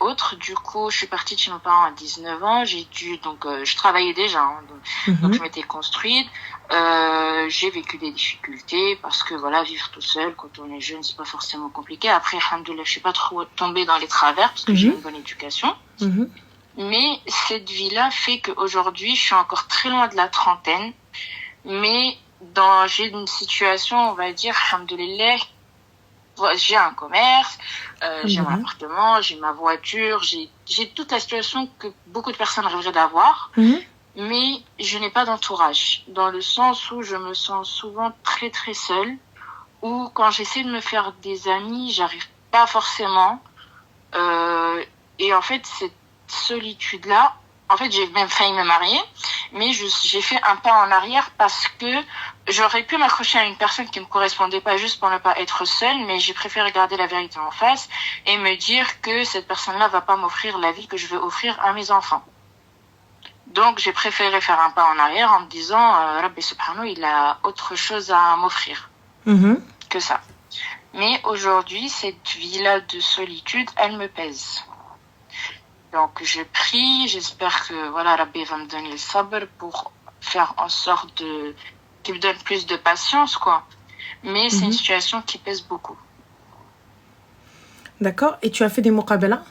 autres. Du coup, je suis partie de chez mes parents à 19 ans. Je travaillais déjà, hein, donc je m'étais construite. J'ai vécu des difficultés parce que voilà, vivre tout seul quand on est jeune, c'est pas forcément compliqué. Après, alhamdoulilah, je suis pas trop tombée dans les travers parce que j'ai une bonne éducation. Mais cette vie-là fait qu'aujourd'hui, je suis encore très loin de la trentaine. Mais j'ai une situation, on va dire, alhamdoulilah, j'ai un commerce, j'ai mon appartement, j'ai ma voiture, j'ai toute la situation que beaucoup de personnes rêveraient d'avoir. Mais je n'ai pas d'entourage, dans le sens où je me sens souvent très très seule, ou quand j'essaie de me faire des amis, j'arrive pas forcément. Et en fait, cette solitude-là, en fait, j'ai même failli me marier, mais j'ai fait un pas en arrière parce que j'aurais pu m'accrocher à une personne qui me correspondait pas juste pour ne pas être seule, mais j'ai préféré regarder la vérité en face et me dire que cette personne-là va pas m'offrir la vie que je veux offrir à mes enfants. Donc, j'ai préféré faire un pas en arrière en me disant, Rabbi Subhanahu, il a autre chose à m'offrir que ça. Mais aujourd'hui, cette vie-là de solitude, elle me pèse. Donc, je prie, j'espère que, voilà, Rabbi va me donner le sabr pour faire en sorte qu'il me donne plus de patience, quoi. Mais c'est une situation qui pèse beaucoup. D'accord. Et tu as fait des muqabala?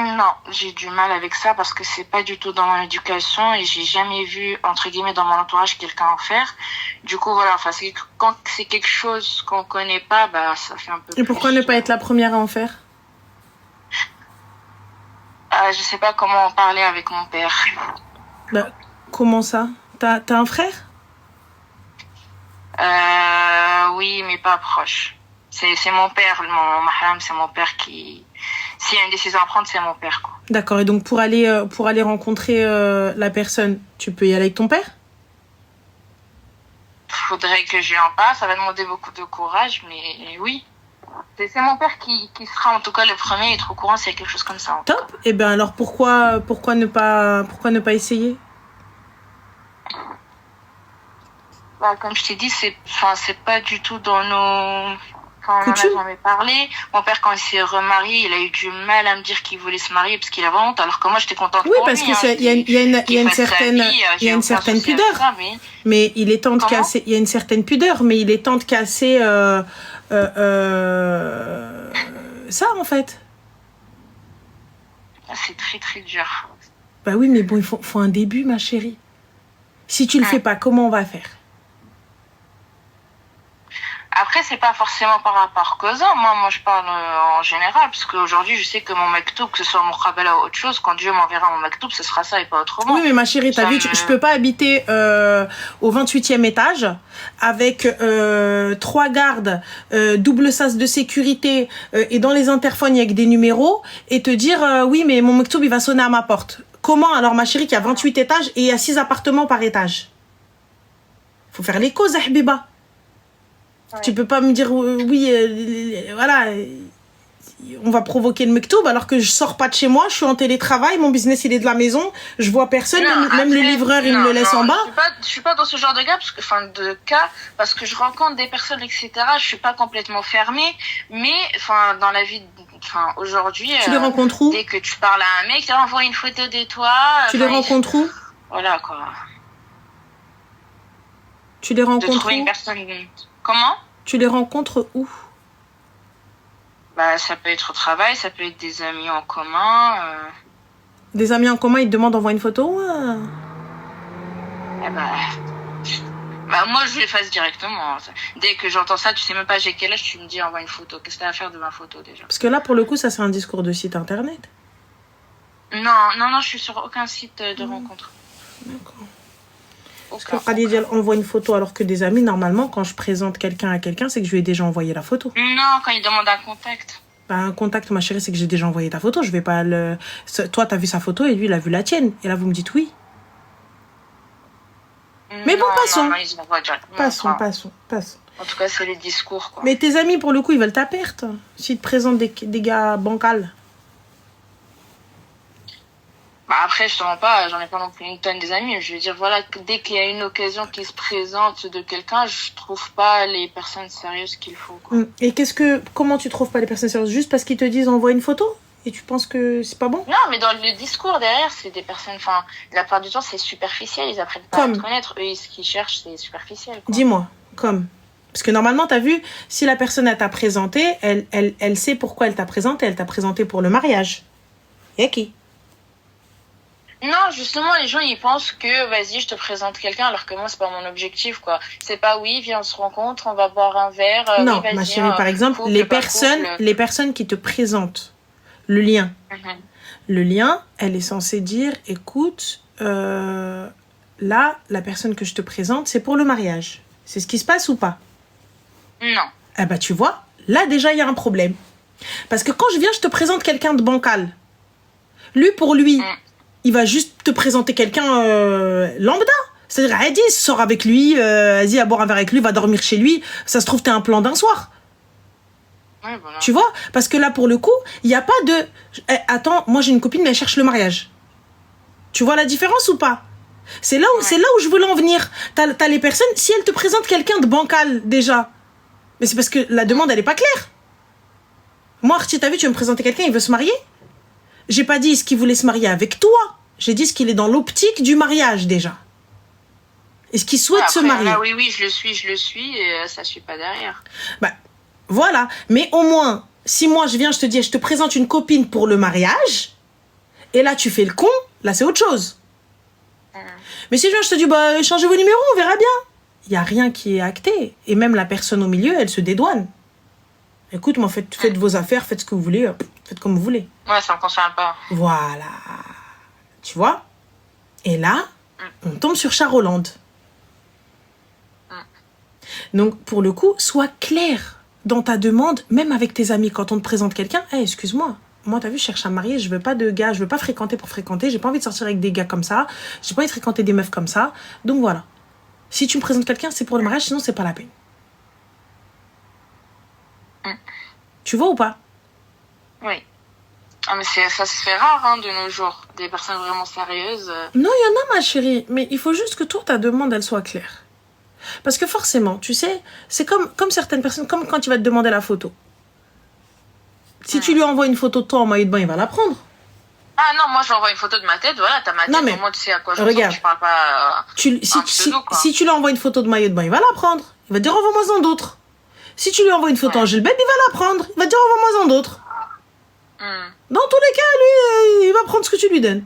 Non, j'ai du mal avec ça parce que c'est pas du tout dans mon éducation et j'ai jamais vu, entre guillemets, dans mon entourage quelqu'un en faire. Du coup, voilà, enfin, quand c'est quelque chose qu'on connaît pas, bah, ça fait un peu Et pourquoi ne pas être la première à en faire? Je sais pas comment en parler avec mon père. Bah, comment ça? T'as un frère? Oui, mais pas proche. C'est mon père, mon mahram, c'est mon père qui... S'il y a une décision à prendre, c'est mon père, quoi. D'accord, et donc pour aller rencontrer la personne, tu peux y aller avec ton père? Faudrait que j'y en passe, ça va demander beaucoup de courage, mais oui. C'est mon père qui sera en tout cas le premier à être au courant s'il y a quelque chose comme ça. Top. Et ben alors pourquoi ne pas essayer? Bah, comme je t'ai dit, c'est pas du tout dans nos... Enfin, on en a jamais parlé. Mon père, quand il s'est remarié, il a eu du mal à me dire qu'il voulait se marier parce qu'il avait honte, alors que moi, j'étais contente pour lui. Oui, parce que il y a une certaine pudeur. Mais il est temps de casser. Il y a une certaine pudeur, mais il est temps de casser ça, en fait. C'est très, très dur. Bah oui, mais bon, il faut un début, ma chérie. Si tu le fais pas, comment on va faire? Après, c'est pas forcément par rapport qu'aux hommes. Moi, je parle en général, parce qu'aujourd'hui, je sais que mon maktoub, que ce soit mon khabala ou autre chose, quand Dieu m'enverra mon maktoub, ce sera ça et pas autrement. Oui, mais ma chérie, t'as vu, je peux pas habiter au 28e étage avec 3 gardes, double sas de sécurité et dans les interphones, il y a que des numéros et te dire, oui, mais mon maktoub, il va sonner à ma porte. Comment alors, ma chérie, qu'il y a 28 étages et il y a 6 appartements par étage? Faut faire les causes, Habiba. Ouais. Tu peux pas me dire voilà, on va provoquer le mektoub alors que je sors pas de chez moi, je suis en télétravail, mon business il est de la maison, je vois personne, même le livreur il me le laisse en bas. Je suis pas dans ce genre de cas parce que je rencontre des personnes etc. Je suis pas complètement fermée, mais dans la vie aujourd'hui. Tu les rencontres où? Dès que tu parles à un mec, tu envoies une photo de toi. Tu les rencontres où? Voilà quoi. Tu les rencontres où? De trouver une personne. Comment? Tu les rencontres où? Bah, ça peut être au travail, ça peut être des amis en commun. Des amis en commun, ils te demandent d'envoyer une photo? Eh bah, moi, je les fasse directement. Dès que j'entends ça, tu sais même pas j'ai quel âge, tu me dis envoie une photo. Qu'est-ce que t'as à faire de ma photo déjà? Parce que là, pour le coup, ça c'est un discours de site internet. Non, je suis sur aucun site de rencontre. D'accord. Parce que Khadija envoie une photo alors que des amis, normalement, quand je présente quelqu'un à quelqu'un, c'est que je lui ai déjà envoyé la photo. Non, quand il demande un contact. Bah, un contact, ma chérie, c'est que j'ai déjà envoyé ta photo. Je vais pas le... Toi, t'as vu sa photo et lui, il a vu la tienne. Et là, vous me dites oui. Mais bon, passons. Passons. En tout cas, c'est les discours, quoi. Mais tes amis, pour le coup, ils veulent ta perte. S'ils te présentent des gars bancals. Bah après, je te mens pas, j'en ai pas non plus une tonne des amis. Je veux dire, voilà, dès qu'il y a une occasion qui se présente de quelqu'un, je trouve pas les personnes sérieuses qu'il faut, quoi. Et comment tu trouves pas les personnes sérieuses? Juste parce qu'ils te disent envoie une photo? et tu penses que c'est pas bon? Non, mais dans le discours derrière, c'est des personnes, enfin, la plupart du temps, c'est superficiel, ils apprennent pas à te connaître. Eux, ce qu'ils cherchent, c'est superficiel, quoi. Dis-moi, comme. Parce que normalement, t'as vu, si la personne, elle t'a présenté, elle sait pourquoi elle t'a présenté. Elle t'a présenté pour le mariage. Et qui? Non, justement, les gens, ils pensent que, vas-y, je te présente quelqu'un, alors que moi, c'est pas mon objectif, quoi. C'est pas, oui, viens, on se rencontre, on va boire un verre. Non, oui, ma chérie, par exemple, couple, les personnes qui te présentent le lien. Le lien, elle est censée dire, écoute, là, la personne que je te présente, c'est pour le mariage. C'est ce qui se passe ou pas? Non. Eh ben, tu vois, là, déjà, il y a un problème. Parce que quand je te présente quelqu'un de bancal, lui, pour lui, il va juste te présenter quelqu'un lambda. C'est-à-dire, Adi, sors avec lui, vas-y, va boire un verre avec lui, va dormir chez lui. Ça se trouve, t'es un plan d'un soir. Ouais, voilà. Tu vois? Parce que là, pour le coup, il n'y a pas de... attends, moi, j'ai une copine, mais elle cherche le mariage. Tu vois la différence ou pas? C'est là où je voulais en venir. T'as les personnes, si elles te présentent quelqu'un de bancal, déjà, mais c'est parce que la demande, elle n'est pas claire. Moi, Archie, t'as vu, tu veux me présenter quelqu'un, il veut se marier? J'ai pas dit ce qu'il voulait se marier avec toi. J'ai dit ce qu'il est dans l'optique du mariage, déjà. Est-ce qu'il souhaite se marier? Là, oui, je le suis, et ça suit pas derrière. Bah, voilà. Mais au moins, si moi, je te dis, je te présente une copine pour le mariage, et là, tu fais le con, là, c'est autre chose. Mais si je te dis, bah, changez vos numéros, on verra bien. Il n'y a rien qui est acté. Et même la personne au milieu, elle se dédouane. Écoute, moi, faites vos affaires, faites ce que vous voulez, faites comme vous voulez. Ouais, ça me concerne pas. Voilà. Tu vois? Et là, on tombe sur Charolande. Donc, pour le coup, sois clair dans ta demande, même avec tes amis, quand on te présente quelqu'un. Hey, excuse-moi, moi, t'as vu, je cherche à me marier, je veux pas de gars, je veux pas fréquenter pour fréquenter, j'ai pas envie de sortir avec des gars comme ça, j'ai pas envie de fréquenter des meufs comme ça. Donc voilà. Si tu me présentes quelqu'un, c'est pour le mariage, sinon c'est pas la peine. Tu vois ou pas? Oui. Ah, mais ça se fait rare, hein, de nos jours. Des personnes vraiment sérieuses. Non, il y en a, ma chérie. Mais il faut juste que toi, ta demande, elle soit claire. Parce que forcément, tu sais, c'est comme certaines personnes, comme quand il va te demander la photo. Si tu lui envoies une photo de toi en maillot de bain, il va la prendre. Ah non, moi j'envoie une photo de ma tête, voilà, t'as ma tête, mais, au moins tu sais à quoi je regarde, ressemble, je parle pas si tu lui envoies une photo de maillot de bain, il va la prendre. Il va te dire envoie-moi-en d'autres. Si tu lui envoies une photo en gilbert, il va la prendre. Il va te dire envoie-moi-en d'autres. Dans tous les cas, lui, il va prendre ce que tu lui donnes.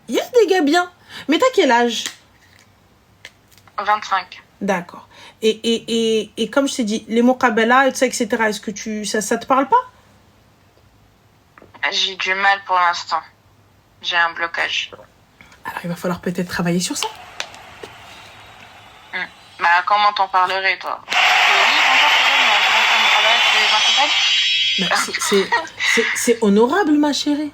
Il y a des gars bien. Mais t'as quel âge? 25. D'accord. Et comme je t'ai dit, les mots kabela, etc., est-ce que ça te parle pas? J'ai du mal pour l'instant. J'ai un blocage. Alors, il va falloir peut-être travailler sur ça. Bah, comment t'en parlerais, toi? C'est honorable, ma chérie.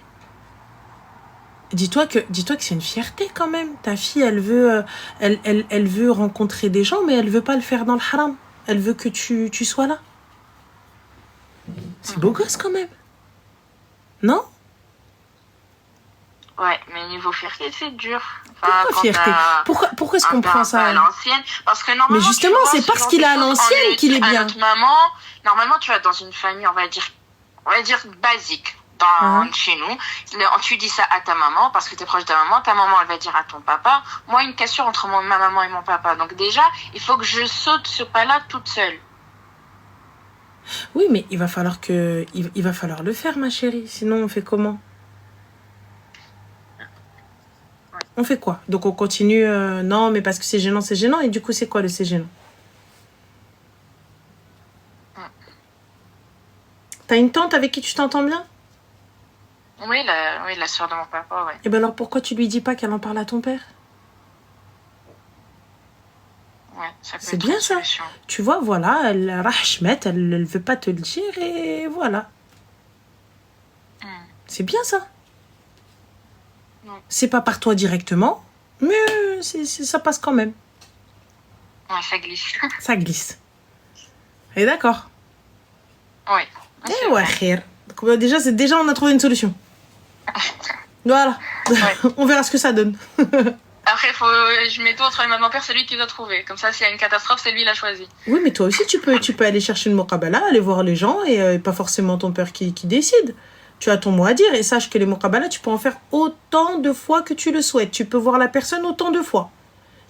Dis-toi que c'est une fierté quand même. Ta fille, elle veut rencontrer des gens, mais elle veut pas le faire dans le haram. Elle veut que tu sois là. C'est beau gosse quand même. Non? Ouais, mais niveau fierté, c'est dur. Pourquoi fierté? Pourquoi est-ce qu'on prend ça à l'ancienne? Parce que normalement, mais justement, c'est parce qu'il est à l'ancienne qu'il est bien. Normalement, tu vas dans une famille, on va dire basique. Chez nous, tu dis ça à ta maman parce que tu es proche de ta maman elle va dire à ton papa. Moi, une cassure entre ma maman et mon papa. Donc déjà, il faut que je saute ce pas-là toute seule. Oui, mais il va falloir le faire, ma chérie. Sinon, on fait comment? On fait quoi? Donc on continue, non, mais parce que c'est gênant. Et du coup, c'est quoi le c'est gênant? T'as une tante avec qui tu t'entends bien? Oui, la soeur de mon papa, ouais. Et ben alors pourquoi tu lui dis pas qu'elle en parle à ton père? Ouais, ça peut c'est être bien ça. Tu vois, voilà, elle veut pas te le dire et voilà. C'est bien ça. C'est pas par toi directement, mais ça passe quand même. Ouais, ça glisse. Ça glisse. Et d'accord. Oui. Et ouais, khir. Donc, déjà, on a trouvé une solution. Voilà. Ouais. On verra ce que ça donne. Alors, après, je mets tout entre les mains de mon père, c'est lui qui doit trouver. Comme ça, s'il y a une catastrophe, c'est lui qui l'a choisi. Oui, mais toi aussi, tu peux aller chercher une muqabala, aller voir les gens, et pas forcément ton père qui décide. Tu as ton mot à dire, et sache que les muqabala, tu peux en faire autant de fois que tu le souhaites. Tu peux voir la personne autant de fois.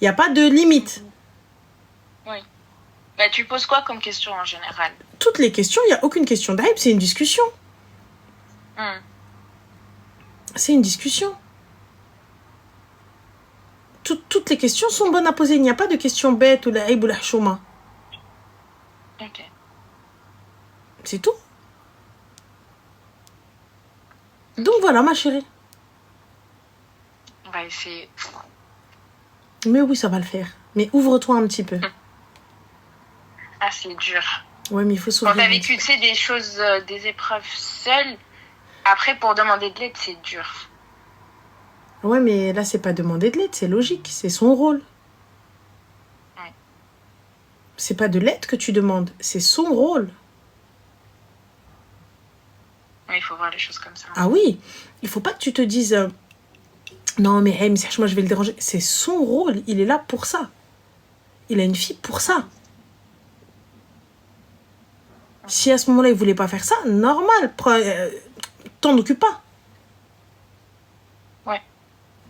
Il n'y a pas de limite. Oui. Bah, tu poses quoi comme question en général? Toutes les questions, il n'y a aucune question d'aïb, c'est une discussion. C'est une discussion. Toutes les questions sont bonnes à poser. Il n'y a pas de questions bêtes ou la aïb ou la chouma. Ok. C'est tout. Donc voilà, ma chérie. On va essayer. Mais oui, ça va le faire. Mais ouvre-toi un petit peu. Ah, c'est dur. Ouais, mais il faut s'ouvrir. Quand t'as vécu, tu sais, des choses, des épreuves seules, après, pour demander de l'aide, c'est dur. Ouais, mais là, c'est pas demander de l'aide, c'est logique. C'est son rôle. Ouais. C'est pas de l'aide que tu demandes, c'est son rôle. Oui, il faut voir les choses comme ça. Ah oui, il faut pas que tu te dises non, mais hey, moi, je vais le déranger. C'est son rôle, il est là pour ça. Il a une fille pour ça. Si à ce moment-là, il voulait pas faire ça, normal, t'en occupe pas. Ouais.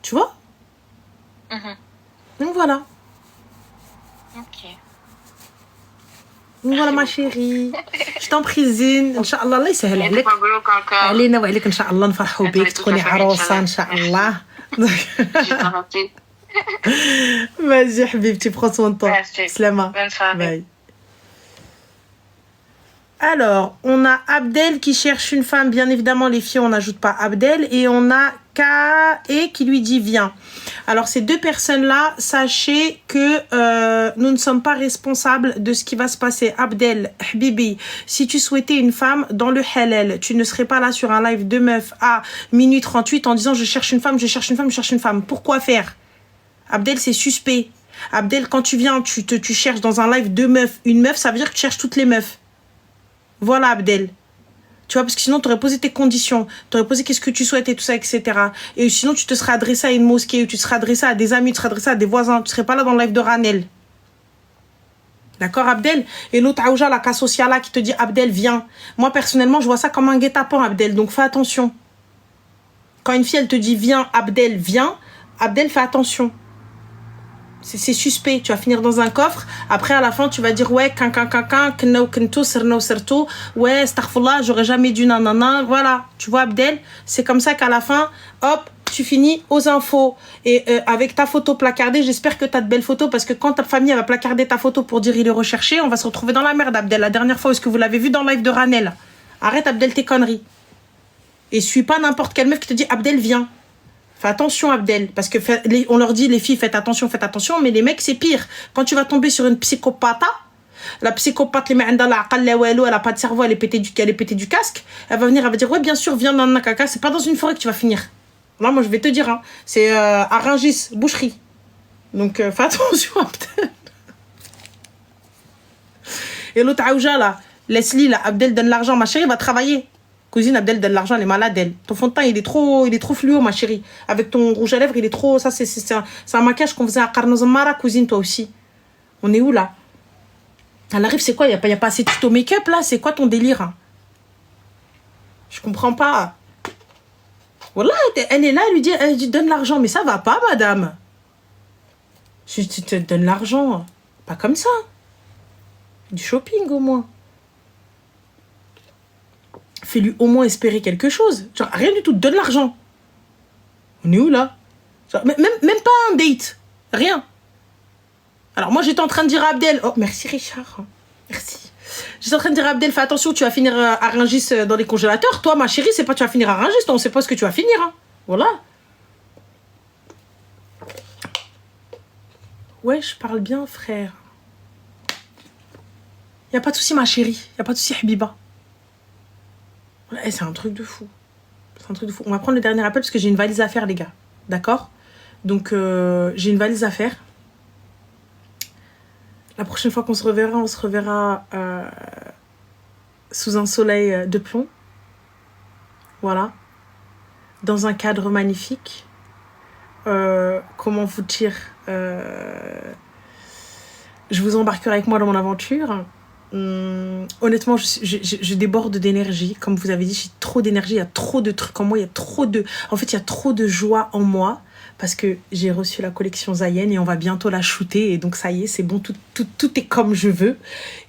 Tu vois? Donc voilà. Ok. Donc voilà ma chérie. Je t'en prie زين ان شاء الله الله يسهل عليك. علينا وعليك ان شاء الله نفرحوا بك تكوني عروسه ان شاء الله. Vas-y حبيبتي, prends soin de toi. Slama. Bonne soirée. Bye. Alors, on a Abdel qui cherche une femme. Bien évidemment, les filles, on n'ajoute pas Abdel. Et on a K.E. qui lui dit viens. Alors, ces deux personnes-là, sachez que nous ne sommes pas responsables de ce qui va se passer. Abdel, Habibi, si tu souhaitais une femme dans le halal, tu ne serais pas là sur un live de meuf à minuit 38 en disant je cherche une femme, je cherche une femme, je cherche une femme. Pourquoi faire? Abdel, c'est suspect. Abdel, quand tu viens, tu cherches dans un live de meuf, une meuf, ça veut dire que tu cherches toutes les meufs. Voilà, Abdel. Tu vois, parce que sinon, tu aurais posé tes conditions. Tu aurais posé qu'est-ce que tu souhaites et tout ça, etc. Et sinon, tu te serais adressé à une mosquée, ou tu te serais adressé à des amis, tu te serais adressé à des voisins. Tu serais pas là dans le live de Ranel. D'accord, Abdel? Et l'autre Aouja, la cas sociale, qui te dit Abdel, viens. Moi, personnellement, je vois ça comme un guet-apens, Abdel. Donc, fais attention. Quand une fille, elle te dit viens, Abdel, viens. Abdel, fais attention. C'est suspect, tu vas finir dans un coffre. Après, à la fin, tu vas dire ouais, ouais, astaghfirullah, j'aurais jamais dû nanana. Voilà, tu vois, Abdel, c'est comme ça qu'à la fin, hop, tu finis aux infos. Et avec ta photo placardée, j'espère que tu as de belles photos parce que quand ta famille elle va placarder ta photo pour dire il est recherché, on va se retrouver dans la merde, Abdel. La dernière fois, est-ce que vous l'avez vu dans le live de Ranel? Arrête, Abdel, tes conneries. Et suis pas n'importe quelle meuf qui te dit Abdel, viens. Fais attention, Abdel, parce que on leur dit, les filles, faites attention, mais les mecs, c'est pire. Quand tu vas tomber sur une psychopathe, la psychopathe, elle a pas de cerveau, elle est pétée du casque, elle va venir, elle va dire, ouais, bien sûr, viens dans le caca, c'est pas dans une forêt que tu vas finir. Là, moi, je vais te dire, hein, c'est à Rungis, boucherie. Donc, fais attention, Abdel. Et l'autre Aouja, là, Leslie, là, Abdel donne l'argent, ma chérie, va travailler. Cousine, Abdel donne l'argent, elle est malade, elle. Ton fond de teint, il est trop fluo, ma chérie. Avec ton rouge à lèvres, il est trop... Ça, c'est un maquillage qu'on faisait à Carnozamara, cousine, toi aussi. On est où, là? Elle arrive, c'est quoi? Il n'y a pas assez de tuto make-up, là? C'est quoi ton délire, hein? Je comprends pas. Voilà, elle est là, elle lui dit donne l'argent. Mais ça va pas, madame. Tu te donnes l'argent. Pas comme ça. Du shopping, au moins. Fais-lui au moins espérer quelque chose. Genre, rien du tout, donne l'argent. On est où, là? Genre, même pas un date. Rien. Alors, moi, j'étais en train de dire à Abdel... Oh, merci, Richard. Merci. J'étais en train de dire à Abdel, fais attention, tu vas finir à Rungis dans les congélateurs. Toi, ma chérie, c'est pas tu vas finir à Rungis. Toi, on sait pas ce que tu vas finir. Hein. Voilà. Ouais, je parle bien, frère. Y a pas de souci, ma chérie. Y a pas de souci, Habiba. C'est un truc de fou. C'est un truc de fou. On va prendre le dernier appel parce que j'ai une valise à faire, les gars. D'accord? Donc, j'ai une valise à faire. La prochaine fois qu'on se reverra, on se reverra sous un soleil de plomb. Voilà. Dans un cadre magnifique. comment vous dire, je vous embarquerai avec moi dans mon aventure. Honnêtement, je déborde d'énergie. Comme vous avez dit, j'ai trop d'énergie, il y a trop de trucs en moi, il y a trop de joie en moi parce que j'ai reçu la collection Zayen et on va bientôt la shooter et donc ça y est, c'est bon, tout est comme je veux.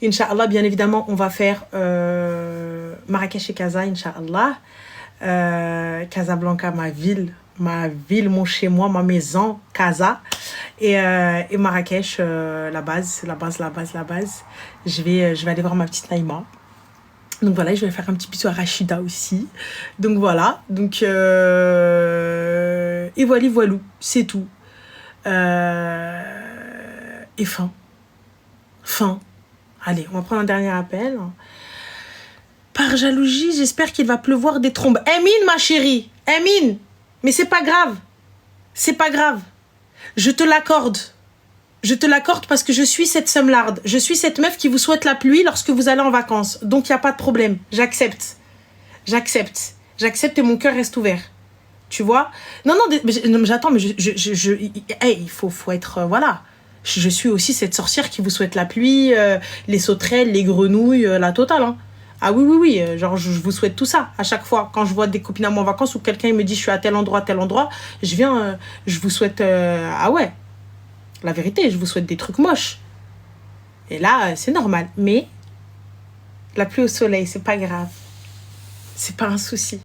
Inch'Allah, bien évidemment, on va faire Marrakech et Casa, Inch'Allah. Casablanca, ma ville, mon chez-moi, ma maison, Casa. Et Marrakech, la base. Je vais aller voir ma petite Naïma. Donc voilà, je vais faire un petit bisou à Rachida aussi. Donc voilà. Donc, et voilà, c'est tout. Et fin. Allez, on va prendre un dernier appel. Par jalousie, j'espère qu'il va pleuvoir des trombes. Emine, ma chérie, Emine. Mais c'est pas grave. Je te l'accorde parce que je suis cette semlarde. Je suis cette meuf qui vous souhaite la pluie lorsque vous allez en vacances. Donc, il n'y a pas de problème. J'accepte et mon cœur reste ouvert. Tu vois? Non, j'attends, mais il faut être... voilà. Je suis aussi cette sorcière qui vous souhaite la pluie, les sauterelles, les grenouilles, la totale, hein. Ah oui, genre je vous souhaite tout ça à chaque fois. Quand je vois des copines à moi en vacances ou quelqu'un me dit je suis à tel endroit, je viens, je vous souhaite... ah ouais, la vérité, je vous souhaite des trucs moches. Et là, c'est normal. Mais la pluie au soleil, c'est pas grave. C'est pas un souci.